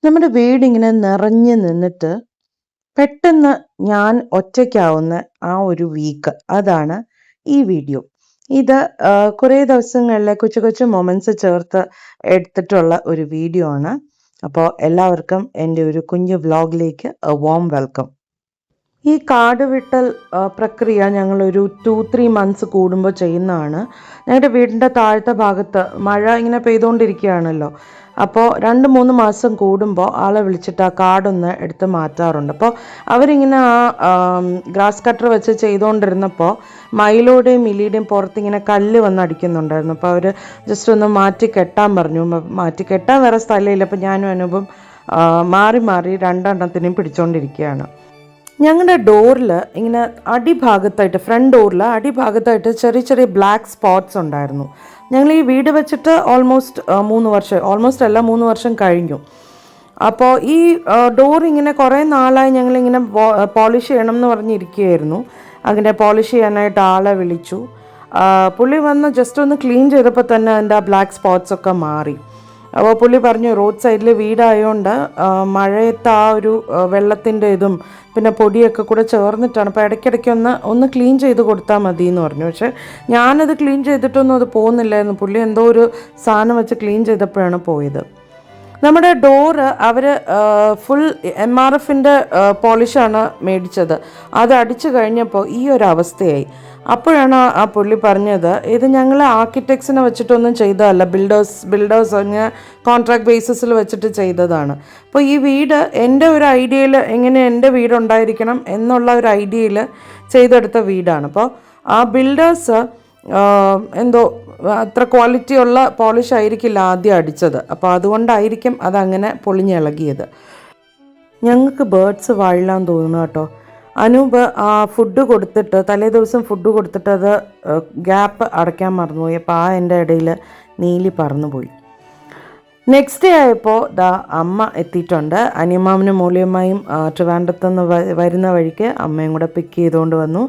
നമ്മുടെ വീടിങ്ങനെ നിറഞ്ഞു നിന്നിട്ട് പെട്ടെന്ന് ഞാൻ ഒറ്റയ്ക്കാവുന്ന ആ ഒരു വീക്ക്, അതാണ് ഈ വീഡിയോ. ഇത് കുറേ ദിവസങ്ങളിലെ കൊച്ചു കൊച്ചു മൊമെൻറ്റ്സ് ചേർത്ത് എടുത്തിട്ടുള്ള ഒരു വീഡിയോ ആണ്. അപ്പോൾ എല്ലാവർക്കും എൻ്റെ ഒരു കുഞ്ഞു വ്ലോഗിലേക്ക് വാം വെൽക്കം. ഈ കാട് വിട്ടൽ പ്രക്രിയ ഞങ്ങളൊരു 2-3 മന്ത്സ് കൂടുമ്പോൾ ചെയ്യുന്നതാണ്. ഞങ്ങളുടെ വീടിൻ്റെ താഴത്തെ ഭാഗത്ത് മഴ ഇങ്ങനെ പെയ്തുകൊണ്ടിരിക്കുകയാണല്ലോ, അപ്പോൾ 2-3 മാസം കൂടുമ്പോൾ ആളെ വിളിച്ചിട്ട് ആ കാടൊന്ന് എടുത്ത് മാറ്റാറുണ്ട്. അപ്പോൾ അവരിങ്ങനെ ആ ഗ്രാസ് കട്ടർ വെച്ച് ചെയ്തുകൊണ്ടിരുന്നപ്പോൾ മയിലോടെയും മിലിയുടെയും പുറത്തിങ്ങനെ കല്ല് വന്ന് അടിക്കുന്നുണ്ടായിരുന്നു. അപ്പോൾ അവർ ജസ്റ്റ് ഒന്ന് മാറ്റി കെട്ടാൻ പറഞ്ഞു. മാറ്റി കെട്ടാൻ വേറെ സ്ഥലമില്ല. അപ്പോൾ ഞാനും അനൂപും മാറി മാറി 2 എണ്ണത്തിനെയും പിടിച്ചുകൊണ്ടിരിക്കുകയാണ്. ഞങ്ങളുടെ ഡോറിൽ ഇങ്ങനെ അടിഭാഗത്തായിട്ട്, ഫ്രണ്ട് ഡോറിൽ അടിഭാഗത്തായിട്ട് ചെറിയ ചെറിയ ബ്ലാക്ക് സ്പോട്ട്സ് ഉണ്ടായിരുന്നു. ഞങ്ങൾ ഈ വീട് വെച്ചിട്ട് ഓൾമോസ്റ്റ് 3 വർഷം, ഓൾമോസ്റ്റ് അല്ല 3 വർഷം കഴിഞ്ഞു. അപ്പോൾ ഈ ഡോർ ഇങ്ങനെ കുറേ നാളായി ഞങ്ങളിങ്ങനെ പോളിഷ് ചെയ്യണം എന്ന് പറഞ്ഞിരിക്കുകയായിരുന്നു. അങ്ങനെ പോളിഷ് ചെയ്യാനായിട്ട് ആളെ വിളിച്ചു. പുള്ളി വന്ന് ജസ്റ്റ് ഒന്ന് ക്ലീൻ ചെയ്തപ്പോൾ തന്നെ അതിൻ്റെ ആ ബ്ലാക്ക് സ്പോട്ട്സ് ഒക്കെ മാറി. അപ്പോൾ പുള്ളി പറഞ്ഞു, റോഡ് സൈഡിൽ വീടായതുകൊണ്ട് മഴയത്ത് ആ ഒരു വെള്ളത്തിൻ്റെ ഇതും പിന്നെ പൊടിയൊക്കെ കൂടെ ചേർന്നിട്ടാണ്, അപ്പോൾ ഇടയ്ക്കിടയ്ക്ക് ഒന്ന് ക്ലീൻ ചെയ്ത് കൊടുത്താൽ മതി എന്ന് പറഞ്ഞു. പക്ഷേ ഞാനത് ക്ലീൻ ചെയ്തിട്ടൊന്നും അത് പോകുന്നില്ലായിരുന്നു. പുള്ളി എന്തോ ഒരു സാധനം വെച്ച് ക്ലീൻ ചെയ്തപ്പോഴാണ് പോയത്. നമ്മുടെ ഡോറ് അവർ ഫുൾ MRFൻ്റെ പോളിഷാണ് മേടിച്ചത്. അത് അടിച്ചു കഴിഞ്ഞപ്പോൾ ഈ ഒരു അവസ്ഥയായി. അപ്പോഴാണ് ആ പുള്ളി പറഞ്ഞത്, ഇത് ഞങ്ങൾ ആർക്കിടെക്ട്സിനെ വെച്ചിട്ടൊന്നും ചെയ്തതല്ല, ബിൽഡേഴ്സ് അങ്ങനെ കോൺട്രാക്ട് ബേസിസിൽ വെച്ചിട്ട് ചെയ്തതാണ്. അപ്പോൾ ഈ വീട് എൻ്റെ ഒരു ഐഡിയയിൽ എങ്ങനെ എൻ്റെ വീടുണ്ടായിരിക്കണം എന്നുള്ള ഒരു ഐഡിയയിൽ ചെയ്തെടുത്ത വീടാണ്. അപ്പോൾ ആ ബിൽഡേഴ്സ് എന്തോ അത്ര ക്വാളിറ്റിയുള്ള പോളിഷ് ആയിരിക്കില്ല ആദ്യം അടിച്ചത്. അപ്പോൾ അതുകൊണ്ടായിരിക്കും അതങ്ങനെ പൊളിഞ്ഞിളകിയത്. ഞങ്ങൾക്ക് ബേർഡ്സ് വാഴില്ലാന്ന് തോന്നുന്നു കേട്ടോ. അനൂപ് ആ ഫുഡ് കൊടുത്തിട്ട്, തലേ ദിവസം ഫുഡ് കൊടുത്തിട്ട് അത് ഗ്യാപ്പ് അടയ്ക്കാൻ മറന്നുപോയി. അപ്പോൾ ആ എൻ്റെ ഇടയിൽ നീലി പറന്നുപോയി. നെക്സ്റ്റ് ഡേ ആയപ്പോൾ അമ്മ എത്തിയിട്ടുണ്ട്. അനിയമ്മാവനും മൂലിയമ്മയും ട്രിവാൻഡ്രത്തുനിന്ന് വരുന്ന വഴിക്ക് അമ്മയും കൂടെ പിക്ക് ചെയ്തുകൊണ്ട് വന്നു.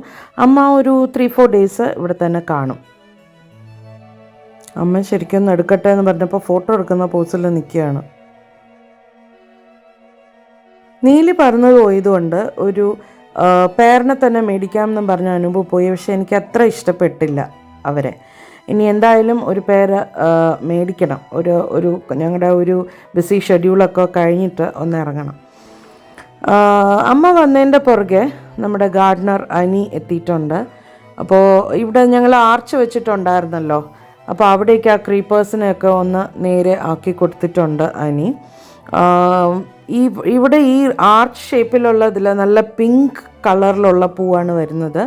അമ്മ ഒരു 3-4 ഡേയ്സ് ഇവിടെ തന്നെ കാണും. അമ്മ ശരിക്കും ഒന്ന് എടുക്കട്ടെ എന്ന് പറഞ്ഞപ്പോൾ ഫോട്ടോ എടുക്കുന്ന പോസിൽ നിൽക്കുകയാണ്. നീലി പറന്നു പോയതുകൊണ്ട് ഒരു പേരിനെ തന്നെ മേടിക്കാമെന്നും പറഞ്ഞ അനുഭവം പോയി. പക്ഷെ എനിക്ക് അത്ര ഇഷ്ടപ്പെട്ടില്ല അവരെ. ഇനി എന്തായാലും ഒരു പേര് മേടിക്കണം. ഒരു ഞങ്ങളുടെ ഒരു ബിസി ഷെഡ്യൂളൊക്കെ കഴിഞ്ഞിട്ട് ഒന്ന് ഇറങ്ങണം. അമ്മ വന്നതിൻ്റെ പുറകെ നമ്മുടെ ഗാർഡനർ അനി എത്തിയിട്ടുണ്ട്. അപ്പോൾ ഇവിടെ ഞങ്ങൾ ആർച്ച് വെച്ചിട്ടുണ്ടായിരുന്നല്ലോ, അപ്പോൾ അവിടേക്ക് ആ ക്രീപ്പേഴ്സിനെയൊക്കെ ഒന്ന് നേരെ ആക്കി കൊടുത്തിട്ടുണ്ട് അനി. ഇവിടെ ഈ ആർച്ച് ഷേപ്പിലുള്ളതിൽ നല്ല പിങ്ക് കളറിലുള്ള പൂവാണ് വരുന്നത്.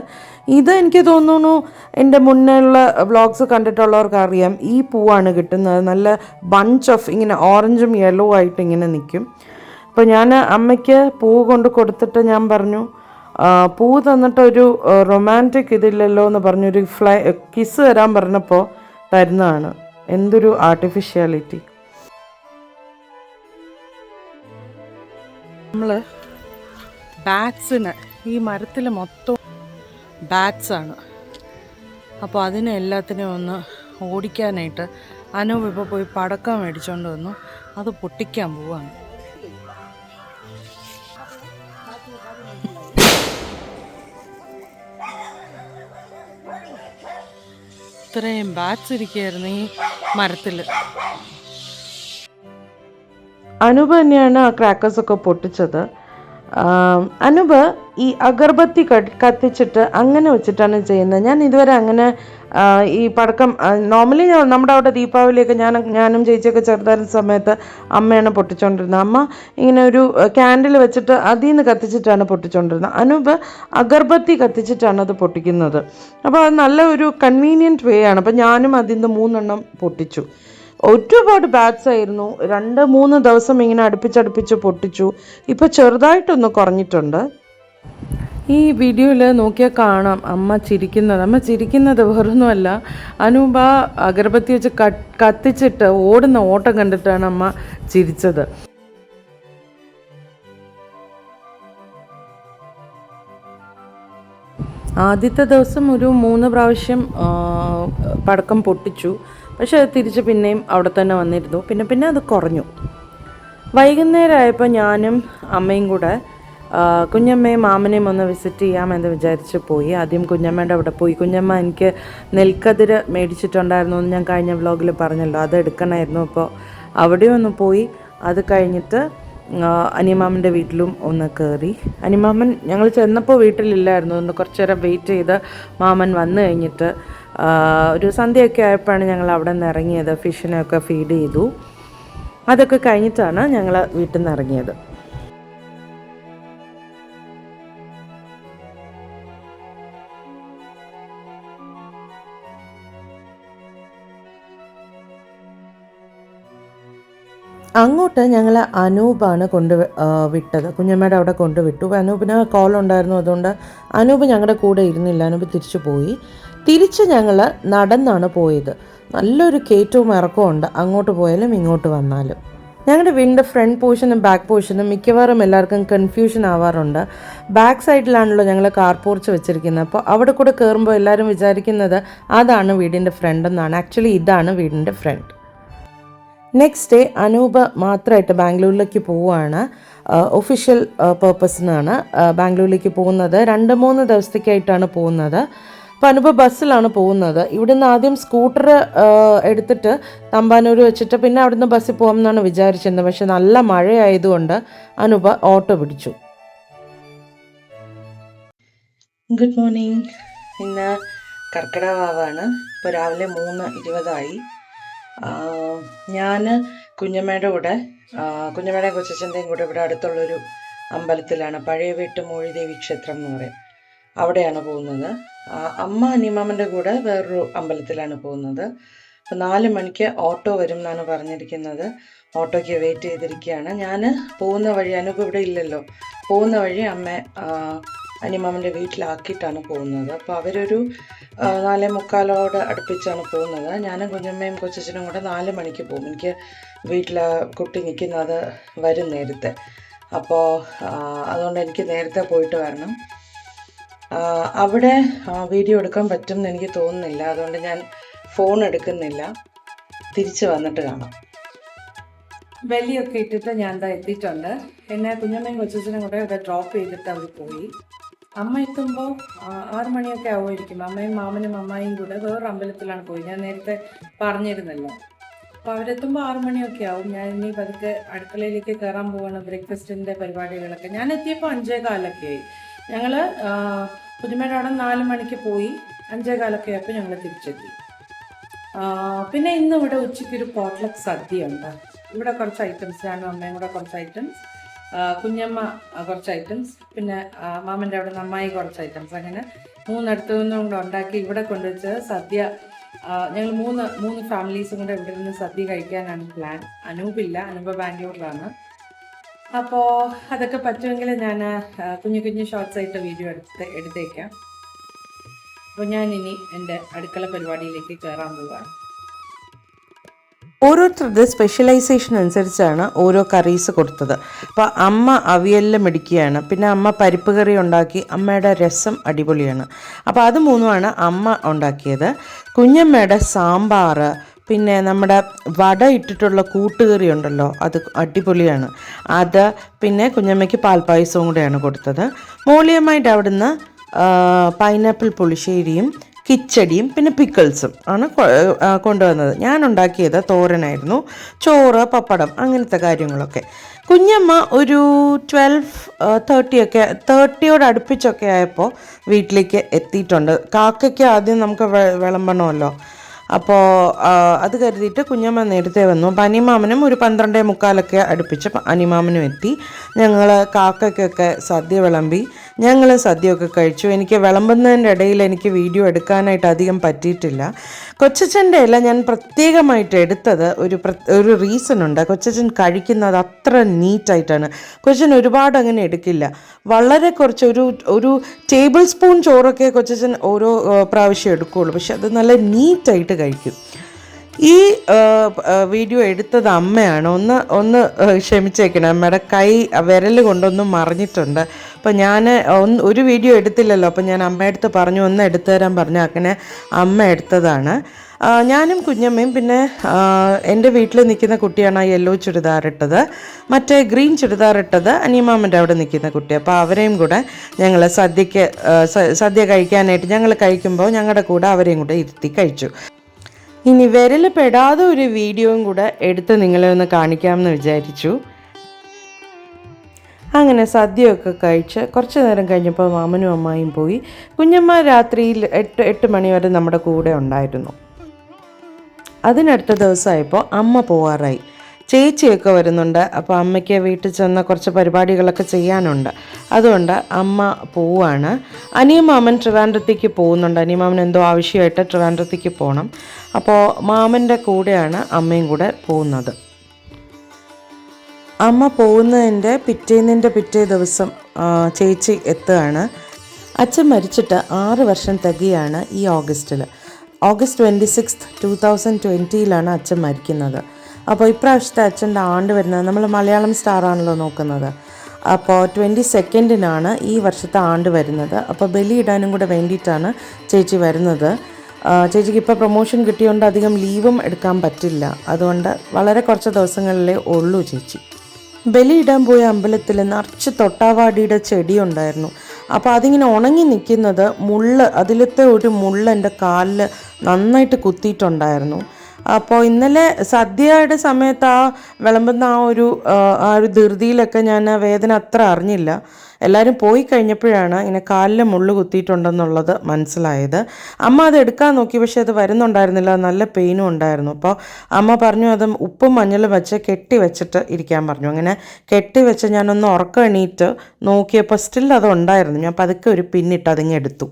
ഇത് എനിക്ക് തോന്നുന്നു എൻ്റെ മുന്നേയുള്ള വ്ളോഗ്സ് കണ്ടിട്ടുള്ളവർക്ക് അറിയാം, ഈ പൂവാണ് കിട്ടുന്നത്. നല്ല ബഞ്ച് ഓഫ് ഇങ്ങനെ ഓറഞ്ചും യെല്ലോ ആയിട്ട് ഇങ്ങനെ നിൽക്കും. അപ്പോൾ ഞാൻ അമ്മയ്ക്ക് പൂ കൊണ്ട് കൊടുത്തിട്ട് ഞാൻ പറഞ്ഞു, പൂ തന്നിട്ടൊരു റൊമാൻറ്റിക് ഇതില്ലല്ലോ എന്ന് പറഞ്ഞൊരു കിസ് തരാൻ പറഞ്ഞപ്പോൾ തരുന്നതാണ്. എന്തൊരു ആർട്ടിഫിഷ്യാലിറ്റി. നമ്മൾ ബാറ്റ്സിന്, ഈ മരത്തിൽ മൊത്തം ബാറ്റ്സാണ്. അപ്പോൾ അതിനെ എല്ലാത്തിനെയും ഒന്ന് ഓടിക്കാനായിട്ട് അനൂപ് ഇപ്പോൾ പോയി പടക്കം മേടിച്ചുകൊണ്ട് വന്നു. അത് പൊട്ടിക്കാൻ പോവാണ്. ഇത്രയും ബാറ്റ്സ് ഇരിക്കുകയായിരുന്നു ഈ മരത്തിൽ. അനൂപ് തന്നെയാണ് ആ ക്രാക്കേഴ്സൊക്കെ പൊട്ടിച്ചത്. അനൂപ് ഈ അഗർബത്തി കത്തിച്ചിട്ട് അങ്ങനെ വെച്ചിട്ടാണ് ചെയ്യുന്നത്. ഞാൻ ഇതുവരെ അങ്ങനെ ഈ പടക്കം നോർമലി നമ്മുടെ അവിടെ ദീപാവലിയൊക്കെ ഞാനും ചേച്ചിയൊക്കെ ചെറുതായിരുന്ന സമയത്ത് അമ്മയാണ് പൊട്ടിച്ചുകൊണ്ടിരുന്നത്. അമ്മ ഇങ്ങനെ ഒരു ക്യാൻഡിൽ വെച്ചിട്ട് അതിൽ നിന്ന് കത്തിച്ചിട്ടാണ് പൊട്ടിച്ചുകൊണ്ടിരുന്നത്. അനൂപ് അഗർബത്തി കത്തിച്ചിട്ടാണ് അത് പൊട്ടിക്കുന്നത്. അപ്പോൾ അത് നല്ല ഒരു കൺവീനിയൻറ്റ് വേ ആണ്. അപ്പോൾ ഞാനും അതിൽ നിന്ന് 3 എണ്ണം പൊട്ടിച്ചു. ഒരുപാട് ബാറ്റ്സ് ആയിരുന്നു. 2-3 ദിവസം ഇങ്ങനെ അടുപ്പിച്ചടുപ്പിച്ച് പൊട്ടിച്ചു. ഇപ്പോൾ ചെറുതായിട്ടൊന്ന് കുറഞ്ഞിട്ടുണ്ട്. ഈ വീഡിയോയിൽ നോക്കിയാൽ കാണാം അമ്മ ചിരിക്കുന്നത് വേറൊന്നുമല്ല, അനൂപ അഗർബത്തി വെച്ച് കത്തിച്ചിട്ട് ഓടുന്ന ഓട്ടം കണ്ടിട്ടാണ് അമ്മ ചിരിച്ചത്. ആദ്യത്തെ ദിവസം ഒരു 3 പ്രാവശ്യം പടക്കം പൊട്ടിച്ചു. പക്ഷെ അത് തിരിച്ച് പിന്നെയും അവിടെ തന്നെ വന്നിരുന്നു. പിന്നെ അത് കുറഞ്ഞു. വൈകുന്നേരമായപ്പോൾ ഞാനും അമ്മയും കൂടെ കുഞ്ഞമ്മയും മാമനെയും ഒന്ന് വിസിറ്റ് ചെയ്യാമെന്ന് വിചാരിച്ച് പോയി. ആദ്യം കുഞ്ഞമ്മയുടെ അവിടെ പോയി. കുഞ്ഞമ്മ എനിക്ക് നെൽക്കതിര് മേടിച്ചിട്ടുണ്ടായിരുന്നു എന്ന് ഞാൻ കഴിഞ്ഞ വ്ലോഗിൽ പറഞ്ഞല്ലോ, അത് എടുക്കണമായിരുന്നു. അപ്പോൾ അവിടെയും ഒന്ന് പോയി. അത് കഴിഞ്ഞിട്ട് അനിമാമൻ്റെ വീട്ടിലും ഒന്ന് കയറി. അനിമാമൻ ഞങ്ങൾ ചെന്നപ്പോൾ വീട്ടിലില്ലായിരുന്നു. ഒന്ന് കുറച്ച് നേരം വെയിറ്റ് ചെയ്ത് മാമൻ വന്നു കഴിഞ്ഞിട്ട് ഒരു സന്ധ്യയൊക്കെ ആയപ്പോഴാണ് ഞങ്ങൾ അവിടെ നിന്ന് ഇറങ്ങിയത്. ഫിഷിനെയൊക്കെ ഫീഡ് ചെയ്തു. അതൊക്കെ കഴിഞ്ഞിട്ടാണ് ഞങ്ങൾ വീട്ടിൽ നിന്ന് ഇറങ്ങിയത്. അങ്ങോട്ട് ഞങ്ങൾ അനൂപാണ് വിട്ടത്. കുഞ്ഞമ്മയുടെ അവിടെ കൊണ്ടുവിട്ടു. അനൂപിന് കോൾ ഉണ്ടായിരുന്നു, അതുകൊണ്ട് അനൂപ് ഞങ്ങളുടെ കൂടെ ഇരുന്നില്ല. അനൂപ് തിരിച്ചു പോയി. തിരിച്ച് ഞങ്ങൾ നടന്നാണ് പോയത്. നല്ലൊരു കയറ്റവും ഇറക്കവും ഉണ്ട്, അങ്ങോട്ട് പോയാലും ഇങ്ങോട്ട് വന്നാലും. ഞങ്ങളുടെ വീടിൻ്റെ ഫ്രണ്ട് പോർഷനും ബാക്ക് പോർഷനും മിക്കവാറും എല്ലാവർക്കും കൺഫ്യൂഷൻ ആവാറുണ്ട്. ബാക്ക് സൈഡിലാണല്ലോ ഞങ്ങൾ കാർ പോർച്ച് വെച്ചിരിക്കുന്നത്. അപ്പോൾ അവിടെ കൂടെ കയറുമ്പോൾ എല്ലാവരും വിചാരിക്കുന്നത് അതാണ് വീടിൻ്റെ ഫ്രണ്ട് എന്നാണ്. ആക്ച്വലി ഇതാണ് വീടിൻ്റെ ഫ്രണ്ട്. നെക്സ്റ്റ് ഡേ അനൂപ് മാത്രമായിട്ട് ബാംഗ്ലൂരിലേക്ക് പോവുകയാണ്. ഒഫീഷ്യൽ പേർപ്പസിനാണ് ബാംഗ്ലൂരിലേക്ക് പോകുന്നത്. 2-3 ദിവസത്തേക്കായിട്ടാണ് പോകുന്നത്. അപ്പോൾ അനൂപ് ബസ്സിലാണ് പോകുന്നത്. ഇവിടുന്ന് ആദ്യം സ്കൂട്ടർ എടുത്തിട്ട് തമ്പാനൂർ വെച്ചിട്ട് പിന്നെ അവിടുന്ന് ബസ്സിൽ പോകാമെന്നാണ് വിചാരിച്ചിരുന്നത്. പക്ഷെ നല്ല മഴയായതുകൊണ്ട് അനൂപ് ഓട്ടോ പിടിച്ചു. Good morning. ഇന്ന് കർക്കിടക വാവാണ്. ഇപ്പോൾ രാവിലെ 3:20 ഞാൻ കുഞ്ഞമ്മയുടെ കൂടെ കുഞ്ഞമ്മയുടെയും കൊച്ചച്ഛൻ്റെയും കൂടെ ഇവിടെ അടുത്തുള്ളൊരു അമ്പലത്തിലാണ്, പഴയ വീട്ട് മൂഴിദേവി ക്ഷേത്രം എന്ന് പറയും, അവിടെയാണ് പോകുന്നത്. അമ്മ അനിമാമൻ്റെ കൂടെ വേറൊരു അമ്പലത്തിലാണ് പോകുന്നത്. അപ്പോൾ 4 മണിക്ക് ഓട്ടോ വരും എന്നാണ് പറഞ്ഞിരിക്കുന്നത്. ഓട്ടോയ്ക്ക് വെയിറ്റ് ചെയ്തിരിക്കുകയാണ്. ഞാൻ പോകുന്ന വഴി, അനൂപ് ഇവിടെ ഇല്ലല്ലോ, പോകുന്ന വഴി അമ്മ അനിമാമൻ്റെ വീട്ടിലാക്കിയിട്ടാണ് പോകുന്നത്. അപ്പോൾ അവരൊരു 4:45 അടുപ്പിച്ചാണ് പോകുന്നത്. ഞാനും കുഞ്ഞമ്മയും കൊച്ചച്ഛനും കൂടെ 4 മണിക്ക് പോകും. എനിക്ക് വീട്ടിൽ കുട്ടി നിൽക്കുന്നത് വരും നേരത്തെ. അപ്പോൾ അതുകൊണ്ട് എനിക്ക് നേരത്തെ പോയിട്ട് വരണം. അവിടെ വീഡിയോ എടുക്കാൻ പറ്റും എന്ന് എനിക്ക് തോന്നുന്നില്ല, അതുകൊണ്ട് ഞാൻ ഫോൺ എടുക്കുന്നില്ല. തിരിച്ച് വന്നിട്ട് കാണാം. ബെല്ലിയൊക്കെ ഇട്ടിട്ട് ഞാൻ എത്തിയിട്ടുണ്ട്. എന്നെ കുഞ്ഞമ്മയും കൊച്ചച്ഛനും കൂടെ ഇവിടെ ഡ്രോപ്പ് ചെയ്തിട്ട് അവർ പോയി. അമ്മ എത്തുമ്പോൾ 6 മണിയൊക്കെ ആവുമായിരിക്കും. അമ്മയും മാമനും അമ്മായിയും കൂടെ വേറൊരു അമ്പലത്തിലാണ് പോയി, ഞാൻ നേരത്തെ പറഞ്ഞിരുന്നല്ലോ. അപ്പോൾ അവരെത്തുമ്പോൾ 6 മണിയൊക്കെ ആവും. ഞാൻ ഇനി പതുക്കെ അടുക്കളയിലേക്ക് കയറാൻ പോവാണ്. ബ്രേക്ക്ഫാസ്റ്റിൻ്റെ പരിപാടികളൊക്കെ. ഞാൻ എത്തിയപ്പോൾ 5:15 ആയി. ഞങ്ങൾ പുതുമയുടെ അവിടെ 4 മണിക്ക് പോയി. 5:15 ആയപ്പോൾ ഞങ്ങൾ തിരിച്ചെത്തി. പിന്നെ ഇന്ന് ഇവിടെ ഉച്ചയ്ക്കൊരു പോട്ട്ലക്ക് സദ്യ ഉണ്ട്. ഇവിടെ കുറച്ച് ഐറ്റംസ്, ഞാനും അമ്മയും കൂടെ കുറച്ച് ഐറ്റംസ്, കുഞ്ഞമ്മ കുറച്ച് ഐറ്റംസ്, പിന്നെ മാമൻ്റെ അവിടെ നന്നായി കുറച്ച് ഐറ്റംസ്, അങ്ങനെ 3 അടുത്തു നിന്നും കൂടെ ഉണ്ടാക്കി ഇവിടെ കൊണ്ടുവച്ച് സദ്യ. ഞങ്ങൾ മൂന്ന് ഫാമിലീസും കൂടെ ഇവിടെ നിന്ന് സദ്യ കഴിക്കാനാണ് പ്ലാൻ. അനൂപില്ല, അനൂപ് ബാംഗ്ലൂരിലാണ്. അപ്പോൾ അതൊക്കെ പറ്റുമെങ്കിൽ ഞാൻ കുഞ്ഞു ഷോർട്സ് ആയിട്ട് വീഡിയോ എടുത്തേക്കാം. അപ്പോൾ ഞാനിനി എൻ്റെ അടുക്കള പരിപാടിയിലേക്ക് കയറാൻ പോവുകയാണ്. ഓരോരുത്തരുടെ സ്പെഷ്യലൈസേഷൻ അനുസരിച്ചാണ് ഓരോ കറീസ് കൊടുത്തത്. അപ്പോൾ അമ്മ അവിയലിൽ മിടിക്കുകയാണ്. പിന്നെ അമ്മ പരിപ്പ് കറി ഉണ്ടാക്കി. അമ്മയുടെ രസം അടിപൊളിയാണ്. അപ്പോൾ അത് 3ഉമാണ് അമ്മ ഉണ്ടാക്കിയത്. കുഞ്ഞമ്മയുടെ സാമ്പാർ, പിന്നെ നമ്മുടെ വട ഇട്ടിട്ടുള്ള കൂട്ടുകറി ഉണ്ടല്ലോ, അത് അടിപൊളിയാണ്. അത് പിന്നെ കുഞ്ഞമ്മയ്ക്ക് പാൽപ്പായസവും കൂടെയാണ് കൊടുത്തത്. മോളിയമ്മയുടെ അവിടുന്ന് പൈനാപ്പിൾ പുളിശ്ശേരിയും കിച്ചടിയും പിന്നെ പിക്കിൾസും ആണ് കൊണ്ടുവന്നത്. ഞാൻ ഉണ്ടാക്കിയത് തോരനായിരുന്നു, ചോറ്, പപ്പടം, അങ്ങനത്തെ കാര്യങ്ങളൊക്കെ. കുഞ്ഞമ്മ ഒരു 12:30 അടുപ്പിച്ചൊക്കെ ആയപ്പോൾ വീട്ടിലേക്ക് എത്തിയിട്ടുണ്ട്. കാക്കയ്ക്ക് ആദ്യം നമുക്ക് വിളമ്പണമല്ലോ. അപ്പോൾ അത് കരുതിയിട്ട് കുഞ്ഞമ്മ നേരത്തെ വന്നു. അപ്പോൾ അനിമാമനും ഒരു 12:45 അടുപ്പിച്ച് അനിമാമനും എത്തി. ഞങ്ങൾ കാക്കയ്ക്കൊക്കെ സദ്യ വിളമ്പി. ഞങ്ങൾ സദ്യയൊക്കെ കഴിച്ചു. എനിക്ക് വിളമ്പുന്നതിൻ്റെ ഇടയിൽ എനിക്ക് വീഡിയോ എടുക്കാനായിട്ട് അധികം പറ്റിയിട്ടില്ല. കൊച്ചച്ഛൻ്റെ ഇല ഞാൻ പ്രത്യേകമായിട്ട് എടുത്തത് ഒരു റീസണുണ്ട്. കൊച്ചച്ഛൻ കഴിക്കുന്നത് അത്ര നീറ്റായിട്ടാണ്. കൊച്ചച്ഛൻ ഒരുപാട് അങ്ങനെ എടുക്കില്ല, വളരെ കുറച്ച് ഒരു ടേബിൾ സ്പൂൺ ചോറൊക്കെ കൊച്ചച്ഛൻ ഓരോ പ്രാവശ്യം എടുക്കുകയുള്ളൂ. പക്ഷെ അത് നല്ല നീറ്റായിട്ട് കഴിക്കും. ഈ വീഡിയോ എടുത്തത് അമ്മയാണ്. ഒന്ന് ക്ഷമിച്ചേക്കണം, അമ്മയുടെ വിരൽ കൊണ്ടൊന്നും മറിഞ്ഞിട്ടുണ്ട്. അപ്പോൾ ഞാൻ ഒരു വീഡിയോ എടുത്തില്ലല്ലോ, അപ്പോൾ ഞാൻ അമ്മയടുത്ത് പറഞ്ഞു ഒന്ന് എടുത്തു തരാൻ പറഞ്ഞു. അങ്ങനെ അമ്മ എടുത്തതാണ്. ഞാനും കുഞ്ഞമ്മയും പിന്നെ എൻ്റെ വീട്ടിൽ നിൽക്കുന്ന കുട്ടിയാണ് ആ യെല്ലോ ചുരിദാറിട്ടത്, മറ്റേ ഗ്രീൻ ചുരിദാറിട്ടത് അനിയമാമൻ്റെ അവിടെ നിൽക്കുന്ന കുട്ടി. അപ്പോൾ അവരെയും കൂടെ ഞങ്ങൾ സദ്യ കഴിക്കാനായിട്ട് ഞങ്ങൾ കഴിക്കുമ്പോൾ ഞങ്ങളുടെ കൂടെ അവരെയും കൂടെ ഇരുത്തി കഴിച്ചു. ഇനി വിരൽ പെടാതെ ഒരു വീഡിയോയും കൂടെ എടുത്ത് നിങ്ങളെ ഒന്ന് കാണിക്കാമെന്ന് വിചാരിച്ചു. അങ്ങനെ സദ്യയൊക്കെ കഴിച്ച് കുറച്ച് നേരം കഴിഞ്ഞപ്പോൾ മാമനും അമ്മായും പോയി. കുഞ്ഞമ്മ രാത്രിയിൽ 8 മണി വരെ നമ്മുടെ കൂടെ ഉണ്ടായിരുന്നു. അതിനടുത്ത ദിവസമായപ്പോൾ അമ്മ പോവാറായി. ചേച്ചിയൊക്കെ വരുന്നുണ്ട്. അപ്പോൾ അമ്മയ്ക്ക് വീട്ടിൽ ചെന്ന കുറച്ച് പരിപാടികളൊക്കെ ചെയ്യാനുണ്ട്. അതുകൊണ്ട് അമ്മ പോവാണ്. അനിയമാമൻ ട്രിവാൻഡ്രത്തേക്ക് പോകുന്നുണ്ട്. അനിയമാമൻ എന്തോ ആവശ്യമായിട്ട് ട്രിവാൻഡ്രത്തേക്ക് പോകണം. അപ്പോൾ മാമൻ്റെ കൂടെയാണ് അമ്മയും കൂടെ പോകുന്നത്. അമ്മ പോകുന്നതിൻ്റെ പിറ്റേ ദിവസം ചേച്ചി എത്തുകയാണ്. അച്ഛൻ മരിച്ചിട്ട് 6 വർഷം തികയാണ് ഈ ഓഗസ്റ്റിൽ. ഓഗസ്റ്റ് 26, 2020 അച്ഛൻ മരിക്കുന്നത്. അപ്പോൾ ഇപ്രാവശ്യത്തെ അച്ഛൻ്റെ ആണ്ട് വരുന്നത്, നമ്മൾ മലയാളം സ്റ്റാറാണല്ലോ നോക്കുന്നത്. അപ്പോൾ 22 ഈ വർഷത്തെ ആണ്ട് വരുന്നത്. അപ്പോൾ ബലിയിടാനും കൂടെ വേണ്ടിയിട്ടാണ് ചേച്ചി വരുന്നത്. ചേച്ചിക്ക് ഇപ്പോൾ പ്രൊമോഷൻ കിട്ടിയതുകൊണ്ട് അധികം ലീവും എടുക്കാൻ പറ്റില്ല. അതുകൊണ്ട് വളരെ കുറച്ച് ദിവസങ്ങളിലേ ഉള്ളൂ ചേച്ചി. ബലിയിടാൻ പോയ അമ്പലത്തിൽ നിറച്ച് തൊട്ടാവാടിയുടെ ചെടി ഉണ്ടായിരുന്നു. അപ്പോൾ അതിങ്ങനെ ഉണങ്ങി നിൽക്കുന്നത് അതിലത്തെ ഒരു മുള്ള എൻ്റെ കാലിൽ നന്നായിട്ട് കുത്തിയിട്ടുണ്ടായിരുന്നു. അപ്പോൾ ഇന്നലെ സദ്യയുടെ സമയത്ത് വിളമ്പുന്ന ആ ഒരു ധൃതിയിലൊക്കെ ഞാൻ വേദന അത്ര അറിഞ്ഞില്ല. എല്ലാവരും പോയി കഴിഞ്ഞപ്പോഴാണ് ഇങ്ങനെ കാലിൽ മുള്ളു കുത്തിയിട്ടുണ്ടെന്നുള്ളത് മനസ്സിലായത്. അമ്മ അത് എടുക്കാൻ നോക്കി, പക്ഷെ അത് വരുന്നുണ്ടായിരുന്നില്ല, നല്ല പെയിനും ഉണ്ടായിരുന്നു. അപ്പോൾ അമ്മ പറഞ്ഞു അത് ഉപ്പും മഞ്ഞളും വെച്ച് കെട്ടി വെച്ചിട്ട് ഇരിക്കാൻ പറഞ്ഞു. അങ്ങനെ കെട്ടി വെച്ച് ഞാനൊന്ന് ഉറക്കം എണീറ്റ് നോക്കിയപ്പോൾ സ്റ്റിൽ അത് ഉണ്ടായിരുന്നു. ഞാൻ പതുക്കെ ഒരു പിന്നിട്ട് അതിങ്ങ് എടുത്തു.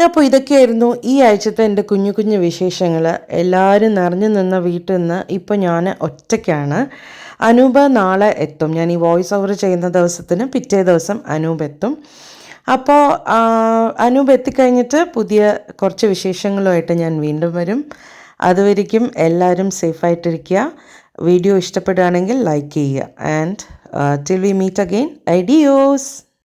അപ്പോൾ ഇതൊക്കെയായിരുന്നു ഈ ആഴ്ചത്തെ എൻ്റെ കുഞ്ഞു കുഞ്ഞു വിശേഷങ്ങൾ. എല്ലാവരും നിറഞ്ഞു നിന്ന വീട്ടിൽ നിന്ന് ഇപ്പോൾ ഞാൻ ഒറ്റയ്ക്കാണ്. അനൂപ് നാളെ എത്തും. ഞാൻ ഈ വോയിസ് ഓവർ ചെയ്യുന്ന ദിവസത്തിന് പിറ്റേ ദിവസം അനൂപ് എത്തും. അപ്പോൾ അനൂപ് എത്തിക്കഴിഞ്ഞിട്ട് പുതിയ കുറച്ച് വിശേഷങ്ങളുമായിട്ട് ഞാൻ വീണ്ടും വരും. അതുവരെയ്ക്കും എല്ലാവരും സേഫായിട്ടിരിക്കുക. വീഡിയോ ഇഷ്ടപ്പെടുകയാണെങ്കിൽ ലൈക്ക് ചെയ്യുക. And till we meet again, ഐഡിയോസ്.